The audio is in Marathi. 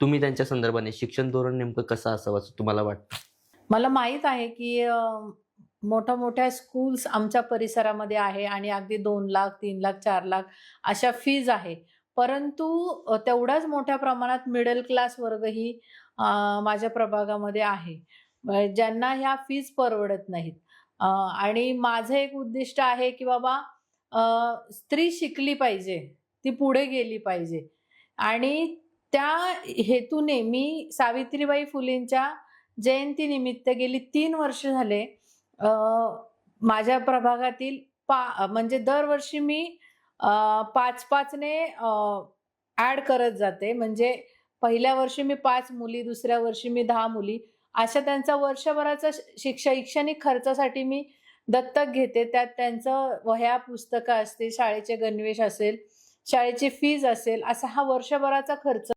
तुम्ही त्यांच्या संदर्भाने शिक्षण धोरण नेमकं कसं असावं असं तुम्हाला वाटतं? मला माहीत आहे, की मोठ्या-मोठ्या स्कूल्स आमच्या परिसरामध्ये आहे आणि अगदी 2,00,000, 3,00,000, 4,00,000 अशा फीज आहे. परंतु तेवढ्याच मोठ्या प्रमाणात मिडल क्लास वर्गही माझ्या प्रभागामध्ये आहे. ज्यांना ह्या फीज परवडत नाहीत. आणि माझं एक उद्दिष्ट आहे, की बाबा स्त्री शिकली पाहिजे, ती पुढे गेली पाहिजे आणि त्या हेतूने मी सावित्रीबाई फुलेंच्या जयंतीनिमित्त गेली 3 वर्ष झाले अ, माझ्या प्रभागातील म्हणजे दरवर्षी मी 5-5 ने ॲड करत जाते. म्हणजे पहिल्या वर्षी मी 5 मुली, दुसऱ्या वर्षी मी 10 मुली, अशा त्यांचा वर्षभराचा शैक्षणिक खर्चासाठी मी दत्तक घेते. त्यात त्यांचं वह्या, पुस्तकं असतील, शाळेचे गणवेश असेल, शाळेची फीज असेल, असा हा वर्षभराचा खर्च